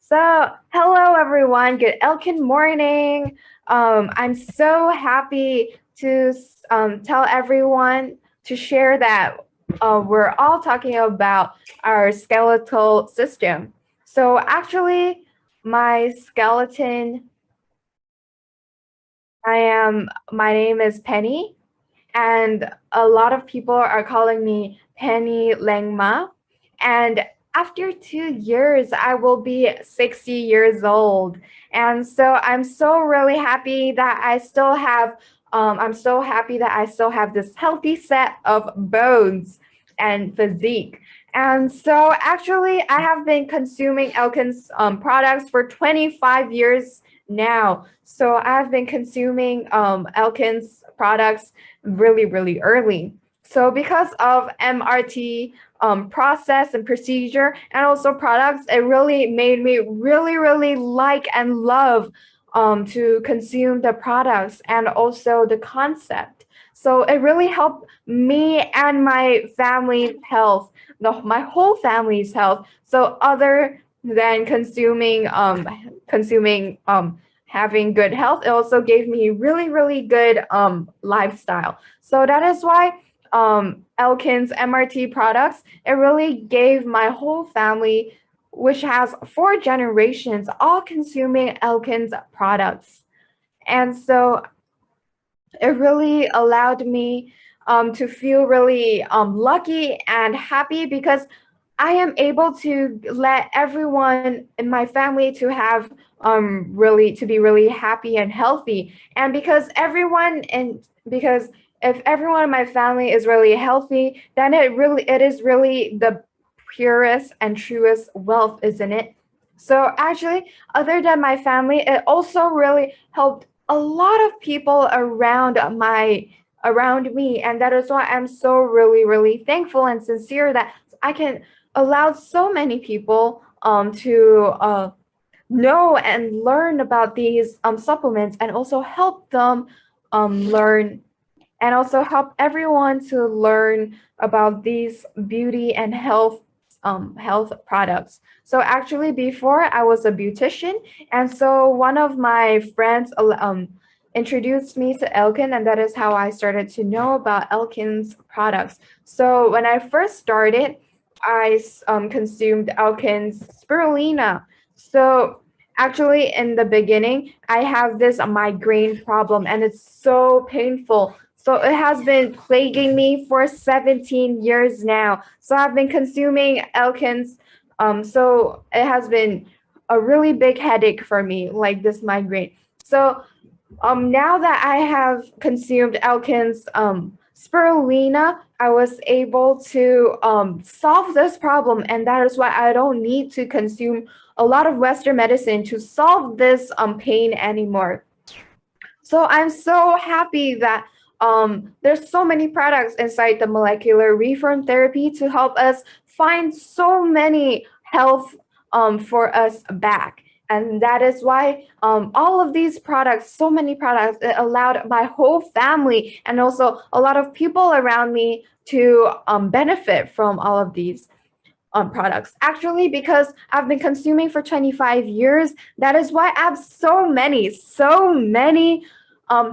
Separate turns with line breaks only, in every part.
Hello everyone. Good Elken morning. I'm so happy to tell everyone to share that we're all talking about our skeletal system. So actually, my skeleton. My name is Penny, and a lot of people are calling me Penny Lengma. And after 2 years, I will be 60 years old. And so I'm so really happy that I'm so happy that I still have this healthy set of bones and physique. And so actually, I have been consuming Elkin's products for 25 years now. So I've been consuming Elkin's products really, really early. So because of MRT process and procedure and also products, it really made me really, really like and love to consume the products and also the concept. So it really helped me and my family's health, my whole family's health. So other than consuming having good health, it also gave me really, really good lifestyle. So that is why Elkin's MRT products, it really gave my whole family, which has 4 generations, all consuming Elkin's products. And so it really allowed me to feel really lucky and happy because I am able to let everyone in my family to have really to be really happy and healthy. And because if everyone in my family is really healthy, then it is really the purest and truest wealth, isn't it? So actually, other than my family, it also really helped a lot of people around me, and that is why I'm so really, really thankful and sincere that I can allow so many people to know and learn about these supplements and also help them learn and also help everyone to learn about these beauty and health products. So actually, before I was a beautician, and so one of my friends introduced me to Elkin, and that is how I started to know about Elkin's products. So when I first started, I consumed Elkin's spirulina. So actually, in the beginning, I have this migraine problem, and it's so painful. So it has been plaguing me for 17 years now. So I've been consuming Elkins. So it has been a really big headache for me, like this migraine. So now that I have consumed Elkin's spirulina, I was able to solve this problem, and that is why I don't need to consume a lot of Western medicine to solve this pain anymore. So I'm so happy that there's so many products inside the molecular reform therapy to help us find so many health for us back. And that is why all of these products, so many products, it allowed my whole family and also a lot of people around me to benefit from all of these products. Actually, because I've been consuming for 25 years, that is why I have so many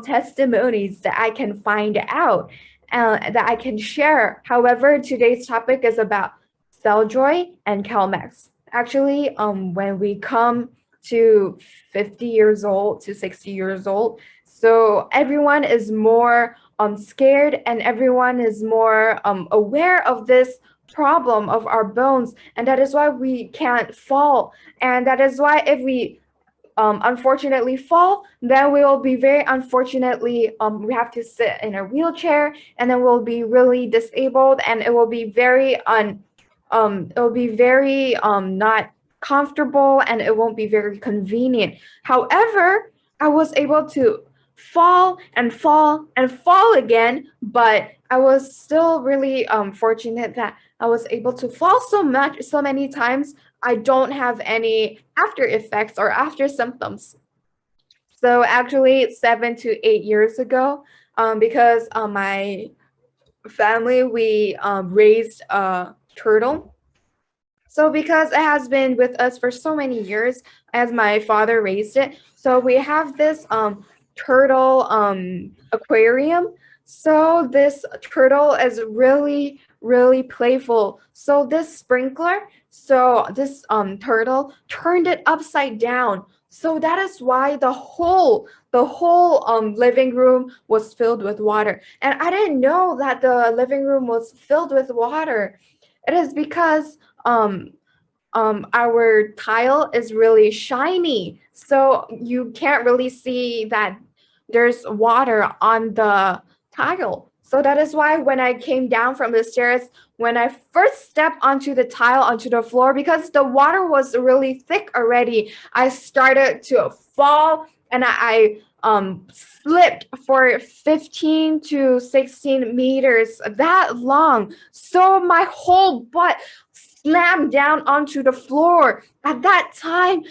testimonies that I can find out that I can share. However, today's topic is about Celljoy and Calmex. Actually, when we come to 50 years old to 60 years old, so everyone is more scared and everyone is more aware of this problem of our bones, and that is why we can't fall, and that is why if we unfortunately fall, then we will be very unfortunately we have to sit in a wheelchair, and then we'll be really disabled, and it will be very not comfortable, and it won't be very convenient. However, I was able to fall and fall and fall again, but I was still really fortunate that I was able to fall so many times. I don't have any after effects or after symptoms. So actually, 7 to 8 years ago, because my family we raised a turtle. So because it has been with us for so many years, as my father raised it, so we have this turtle aquarium. So this turtle is really really playful. So this sprinkler, so this turtle turned it upside down. So that is why the whole living room was filled with water. And I didn't know that the living room was filled with water. It is because our tile is really shiny, so you can't really see that there's water on the tile. So that is why when I came down from the stairs, when I first stepped onto the tile, onto the floor, because the water was really thick already, I started to fall and I slipped for 15 to 16 meters, that long. So my whole butt slammed down onto the floor. At that time,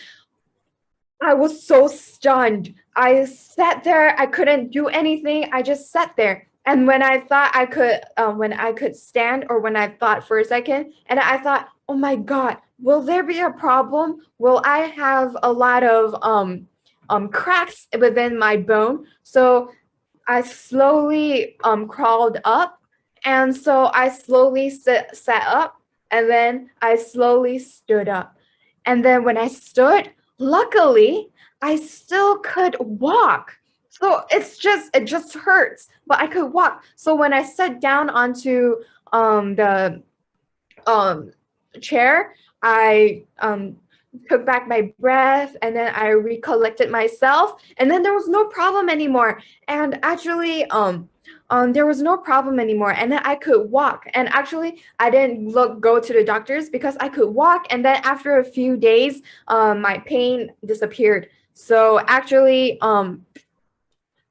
I was so stunned. I sat there. I couldn't do anything. I just sat there. And when I thought when I could stand, or when I thought for a second, and I thought, oh my God, will there be a problem? Will I have a lot of cracks within my bone? So I slowly crawled up, and so I slowly sat up, and then I slowly stood up. And then when I stood, luckily, I still could walk. So it just hurts, but I could walk. So when I sat down onto the um chair, I took back my breath, and then I recollected myself, and then there was no problem anymore. And actually there was no problem anymore, and then I could walk. And actually I didn't go to the doctors because I could walk, and then after a few days my pain disappeared. So actually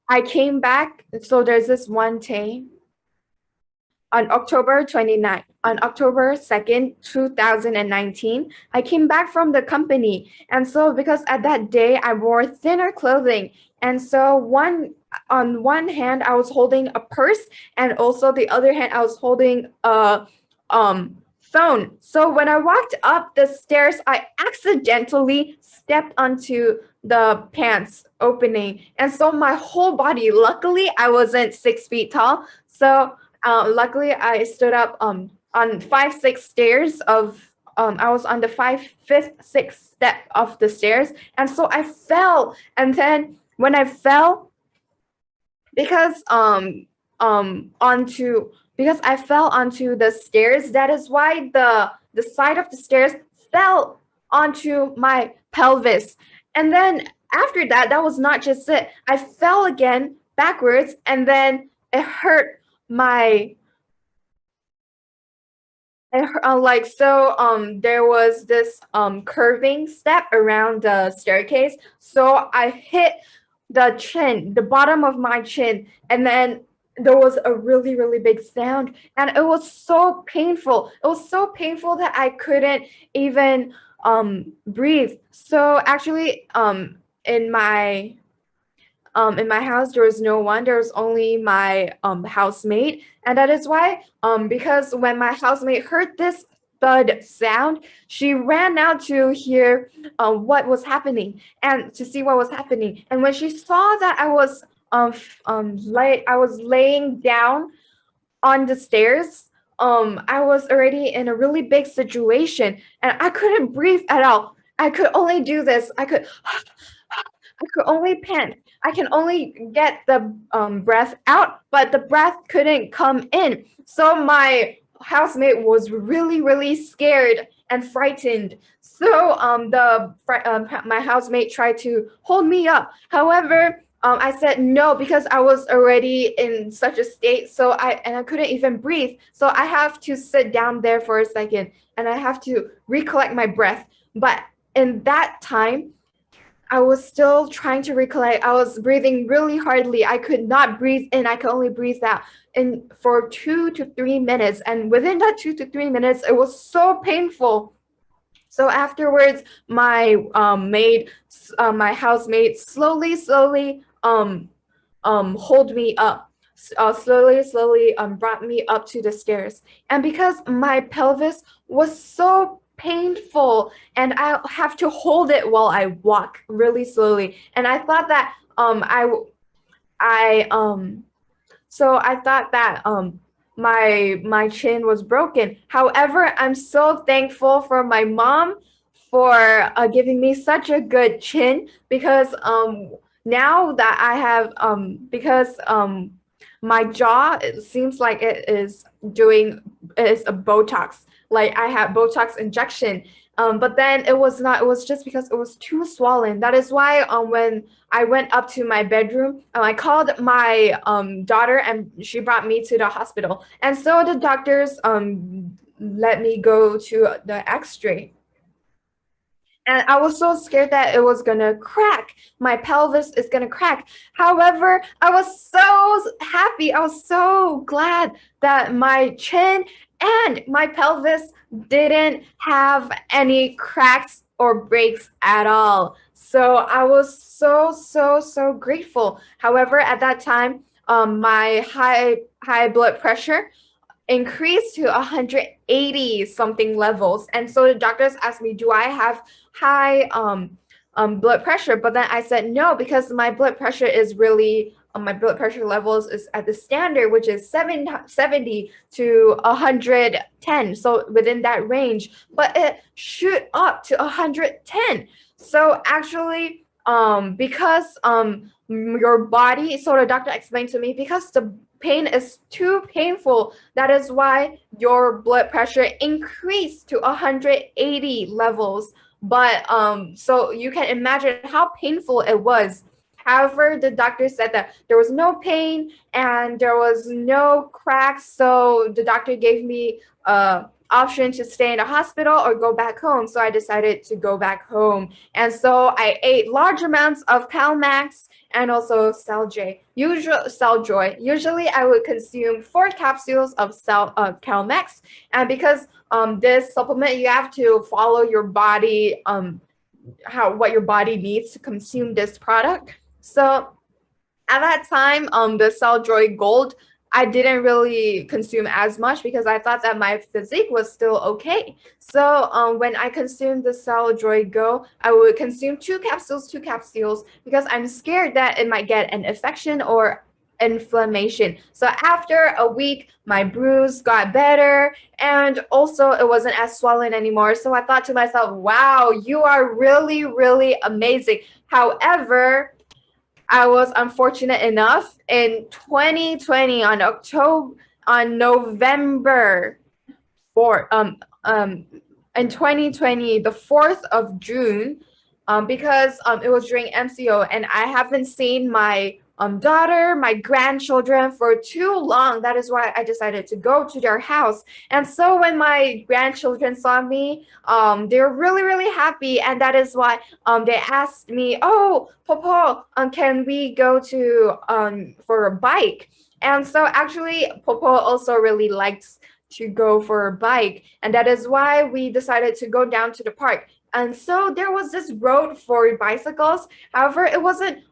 I came back. So there's this one day on October 2nd, 2019, I came back from the company. And so because at that day I wore thinner clothing, and so on one hand I was holding a purse, and also the other hand I was holding a phone. So when I walked up the stairs, I accidentally stepped onto the pants opening. And so my whole body, luckily I wasn't 6 feet tall. So luckily, I stood up on 5, 6 stairs of I was on the fifth, sixth step of the stairs, and so I fell. And then when I fell, because onto because I fell onto the stairs, that is why the side of the stairs fell onto my pelvis. And then after that, that was not just it. I fell again backwards, and then it hurt my like so there was this curving step around the staircase, so I hit the bottom of my chin, and then there was a really really big sound, and it was so painful. It was so painful that I couldn't even breathe. So actually in my house there was no one. There was only my housemate, and that is why because when my housemate heard this thud sound, she ran out to hear what was happening, and to see what was happening. And when she saw that I was laying down on the stairs, I was already in a really big situation, and I couldn't breathe at all. I could only do this. I could only pant. I can only get the breath out, but the breath couldn't come in. So my housemate was really, really scared and frightened. So my housemate tried to hold me up. However, I said no because I was already in such a state. So I couldn't even breathe. So I have to sit down there for a second, and I have to recollect my breath. But in that time, I was still trying to recollect. I was breathing really hardly. I could not breathe in. I could only breathe out. And for 2 to 3 minutes. And within that 2 to 3 minutes, it was so painful. So afterwards, my housemate slowly hold me up. Slowly brought me up to the stairs. And because my pelvis was so painful, and I have to hold it while I walk really slowly. And I thought that I so I thought that my chin was broken. However, I'm so thankful for my mom for giving me such a good chin, because now that I have because my jaw, it seems like it is a Botox. Like I had Botox injection. But then it was not, it was just because it was too swollen. That is why when I went up to my bedroom, I called my daughter, and she brought me to the hospital. And so the doctors let me go to the x-ray. And I was so scared that it was gonna crack. My pelvis is gonna crack. However, I was so happy. I was so glad that my chin and my pelvis didn't have any cracks or breaks at all. So I was so grateful. However, at that time, my high blood pressure increased to 180 something levels. And so the doctors asked me, do I have high blood pressure? But then I said no, because my blood pressure is really, my blood pressure levels is at the standard, which is 70 to 110. So within that range, but it shoot up to 110. So actually, because your body, so the doctor explained to me, because the pain is too painful, that is why your blood pressure increased to 180 levels. But so you can imagine how painful it was. However, the doctor said that there was no pain and there was no cracks, so the doctor gave me option to stay in the hospital or go back home. So I decided to go back home. And so I ate large amounts of Calmax and also Celljoy. Usually I would consume 4 capsules of Calmex. And because this supplement, you have to follow your body, what your body needs to consume this product. So at that time, the Celljoy Gold, I didn't really consume as much because I thought that my physique was still okay. So when I consumed the Celljoy Go, I would consume 2 capsules, because I'm scared that it might get an infection or inflammation. So after a week, my bruise got better, and also it wasn't as swollen anymore. So I thought to myself, wow, you are really amazing. However, I was unfortunate enough in 2020 on November 4th, in 2020, the 4th of June, because it was during MCO, and I haven't seen my daughter, my grandchildren for too long. That is why I decided to go to their house. And so when my grandchildren saw me, they were really happy, and that is why they asked me, "Oh, Popo, can we go to for a bike?" And so actually, Popo also really likes to go for a bike, and that is why we decided to go down to the park. And so there was this road for bicycles. However, it wasn't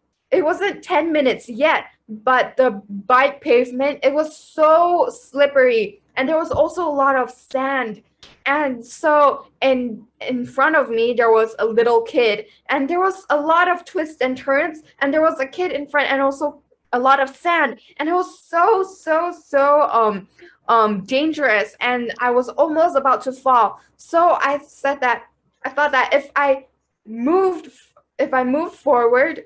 10 minutes yet, but the bike pavement, it was so slippery, and there was also a lot of sand. And so in front of me there was a little kid, and there was a lot of twists and turns, and there was a kid in front, and also a lot of sand, and it was so dangerous, and I was almost about to fall. So I said that I thought that moved if I moved forward,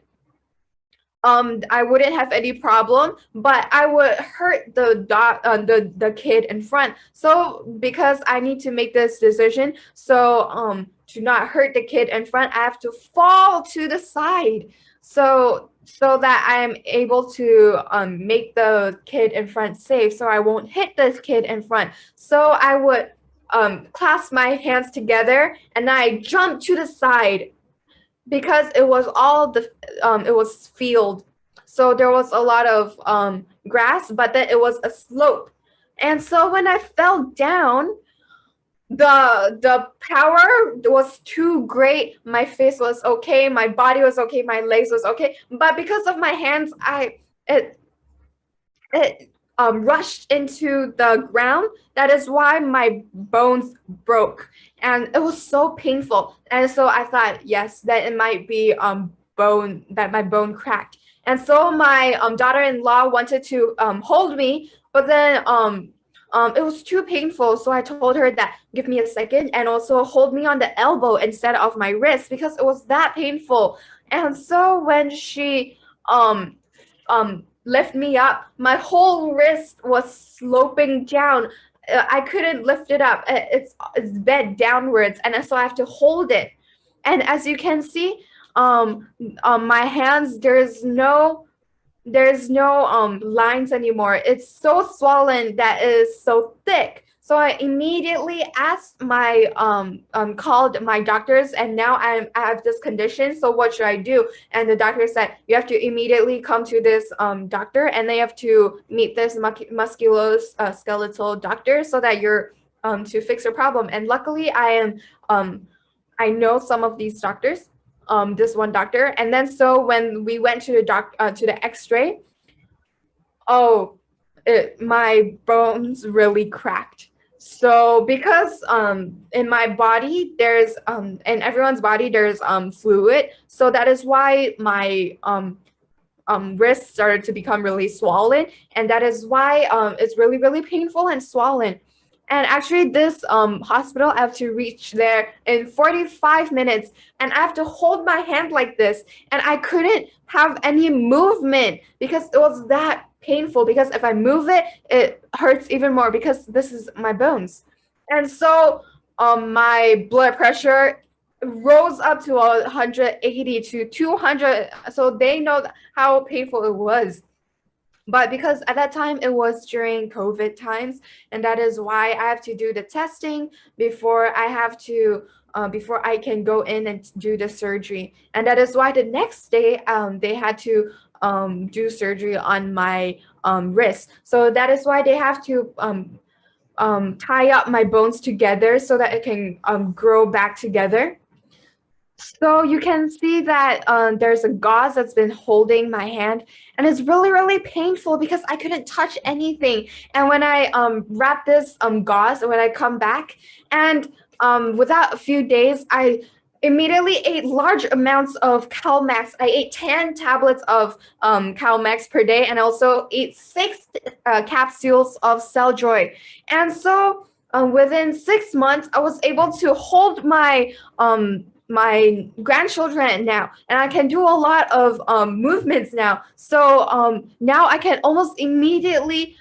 I wouldn't have any problem, but I would hurt the kid in front. So because I need to make this decision, so to not hurt the kid in front, I have to fall to the side, so that I'm able to make the kid in front safe, so I won't hit the kid in front. So I would clasp my hands together, and I jump to the side, because it was it was field, so there was a lot of grass, but then it was a slope. And so when I fell down, the power was too great. My face was okay, my body was okay, my legs was okay, but because of my hands, it rushed into the ground. That is why my bones broke. and it was so painful. And so I thought, yes, that it might be bone that my bone cracked. And so my daughter-in-law wanted to hold me, but then it was too painful. So I told her that give me a second and also hold me on the elbow instead of my wrist because it was that painful. And so when she lift me up, my whole wrist was sloping down. I couldn't lift it up. It's bent downwards, and so I have to hold it. And as you can see, my hands, there's no lines anymore. It's so swollen that it is so thick. So I immediately asked my called my doctors, and now I have this condition. So what should I do? And the doctor said you have to immediately come to this doctor, and they have to meet this musculoskeletal doctor so that you're to fix your problem. And luckily, I know some of these doctors, this one doctor. And then so when we went to the X-ray, my bones really cracked. So because in my body there's in everyone's body there's fluid, so that is why my wrist started to become really swollen, and that is why it's really really painful and swollen. And actually this hospital, I have to reach there in 45 minutes, and I have to hold my hand like this, and I couldn't have any movement because it was that painful, because if I move it, it hurts even more because this is my bones. And so my blood pressure rose up to 180 to 200, so they know how painful it was. But because at that time it was during COVID times, and that is why I have to do the testing before before I can go in and do the surgery. And that is why the next day they had to do surgery on my wrist. So that is why they have to tie up my bones together so that it can grow back together. So you can see that there's a gauze that's been holding my hand, and it's really, really painful because I couldn't touch anything. And when I wrap this gauze, when I come back, and without a few days, I immediately ate large amounts of CalMax. I ate 10 tablets of CalMax per day, and also ate 6 capsules of Celljoy. And so within 6 months, I was able to hold my grandchildren now, and I can do a lot of movements now. So now I can almost immediately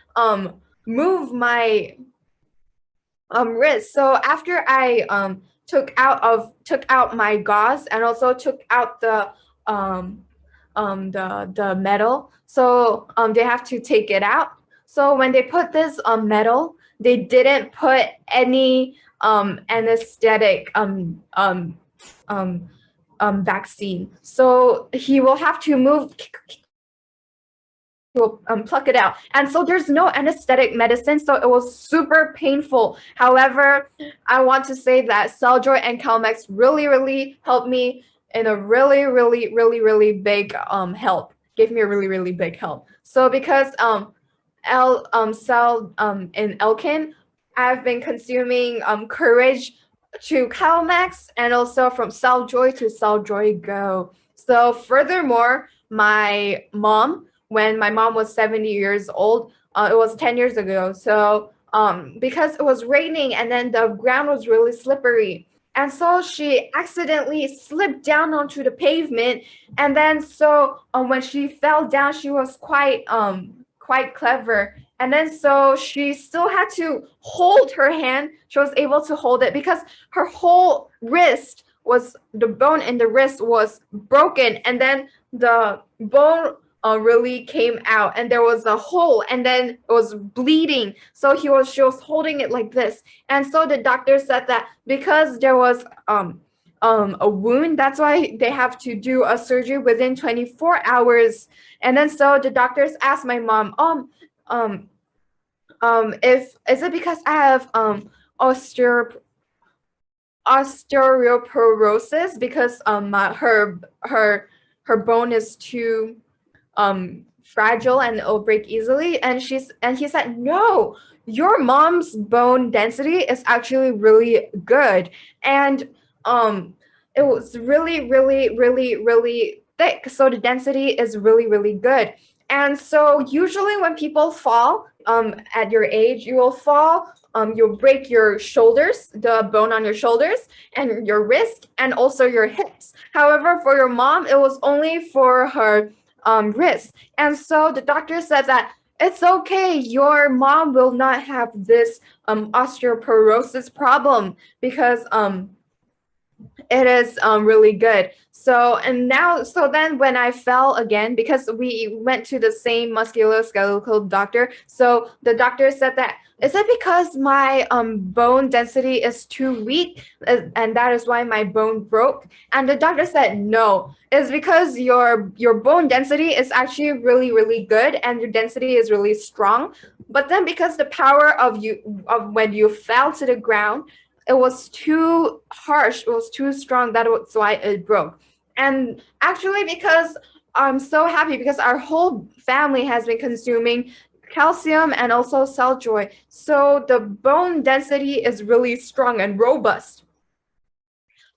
move my wrist. So after I took out my gauze and also took out the metal, so they have to take it out. So when they put this metal, they didn't put any anesthetic vaccine. So he will have to move to pluck it out. And so there's no anesthetic medicine, so it was super painful. However, I want to say that Celljoy and Calmex really, really helped me in a really, really, really, really big help. Gave me a really, really big help. So because in Elken, I've been consuming Courage to CalMax, and also from Celljoy to Celljoy Go. So furthermore, when my mom was 70 years old, it was 10 years ago. So because it was raining and then the ground was really slippery, and so she accidentally slipped down onto the pavement, and then so when she fell down, she was quite clever. And then so she still had to hold her hand. She was able to hold it because her whole the bone in the wrist was broken, and then the bone really came out, and there was a hole, and then it was bleeding. So she was holding it like this. And so the doctor said that because there was a wound, that's why they have to do a surgery within 24 hours. And then so the doctors asked my mom, if is it because I have osteoporosis, because her bone is too fragile and it'll break easily. And he said, no, your mom's bone density is actually really good. And um it was really, really, really, really thick. So the density is really, really good. And so usually when people fall at your age, you will fall, you'll break your shoulders, the bone on your shoulders, and your wrist, and also your hips. However, for your mom, it was only for her wrist. And so the doctor said that it's okay, your mom will not have this osteoporosis problem because it is really good. So and now, so then when I fell again, because we went to the same musculoskeletal doctor, so the doctor said that, is it because my bone density is too weak, and that is why my bone broke? And the doctor said no, it's because your bone density is actually really, really good and your density is really strong. But then because the power of when you fell to the ground, it was too harsh, it was too strong, that was why it broke. And actually, because I'm so happy because our whole family has been consuming calcium and also cell joy, so the bone density is really strong and robust.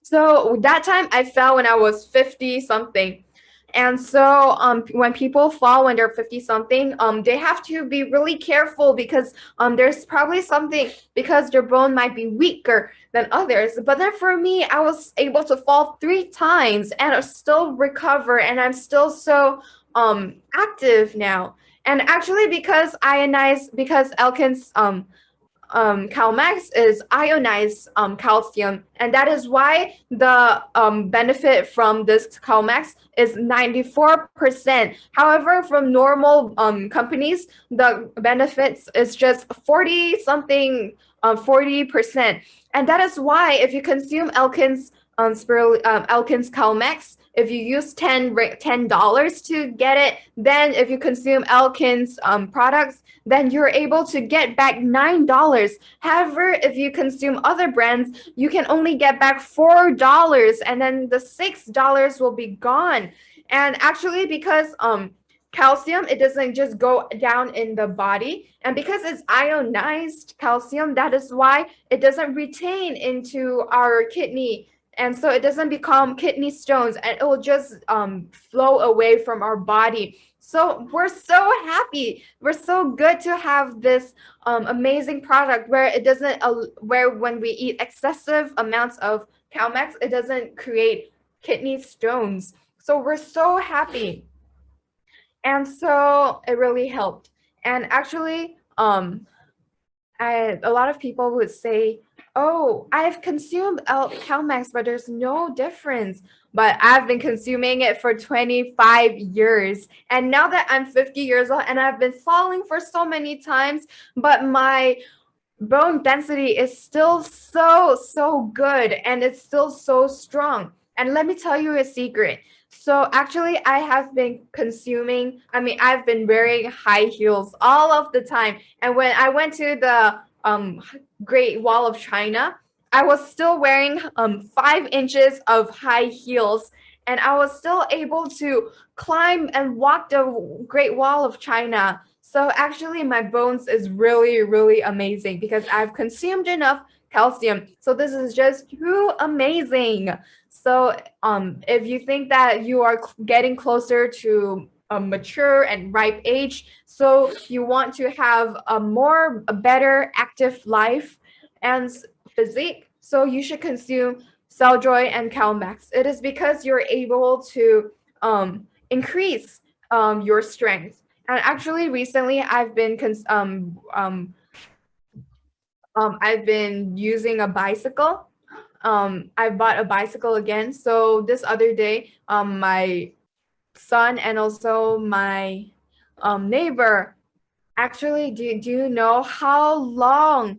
So that time I fell when I was 50 something. And so when people fall when they're 50 something, they have to be really careful because there's probably something, because their bone might be weaker than others. But then for me, I was able to fall 3 times and I still recover, and I'm still so active now. And actually, because Elken's CalMax is ionized calcium, and that is why the benefit from this CalMax is 94%. However, from normal companies, the benefits is just 40 something, 40%. And that is why if you consume Elken's CalMax, if you use $10 to get it, then if you consume Elken's products, then you're able to get back $9. However, if you consume other brands, you can only get back $4, and then the $6 will be gone. And actually, because calcium, it doesn't just go down in the body, and because it's ionized calcium, that is why it doesn't retain into our kidney, and so it doesn't become kidney stones, and it will just flow away from our body. So we're so happy, we're so good to have this amazing product where it doesn't where when we eat excessive amounts of CalMax, it doesn't create kidney stones. So we're so happy. And so it really helped. And actually, a lot of people would say, oh, I've consumed CalMax, but there's no difference. But I've been consuming it for 25 years. And now that I'm 50 years old and I've been falling for so many times, but my bone density is still so good and it's still so strong. And let me tell you a secret. So actually, I have been consuming, I mean, I've been wearing high heels all of the time. And when I went to the Great Wall of China, I was still wearing 5 inches of high heels, and I was still able to climb and walk the Great Wall of China. So actually, my bones is really, really amazing because I've consumed enough calcium. So this is just too amazing. So if you think that you are getting closer to a mature and ripe age, so you want to have a better active life and physique, so you should consume Celljoy and CalMax. It is because you're able to increase your strength. And actually, recently I've been using a bicycle. I bought a bicycle again. So this other day, my son and also my neighbor, actually, do you know how long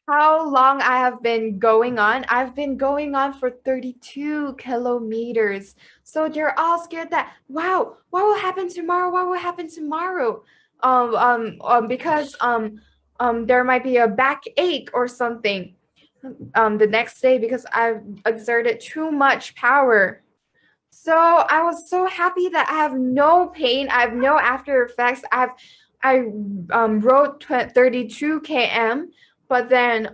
I have been going on? I've been going on for 32 kilometers. So they're all scared that, wow, what will happen tomorrow? What will happen tomorrow? Because there might be a backache or something the next day because I've exerted too much power. So I was so happy that I have no pain, I have no after effects. I rode 32 km, but then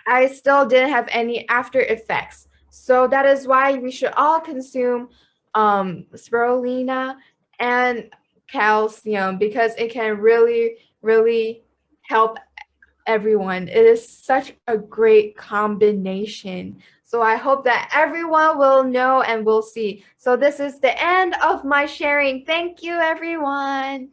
I still didn't have any after effects. So that is why we should all consume spirulina and calcium because it can really, really help everyone. It is such a great combination. So I hope that everyone will know and will see. So this is the end of my sharing. Thank you, everyone.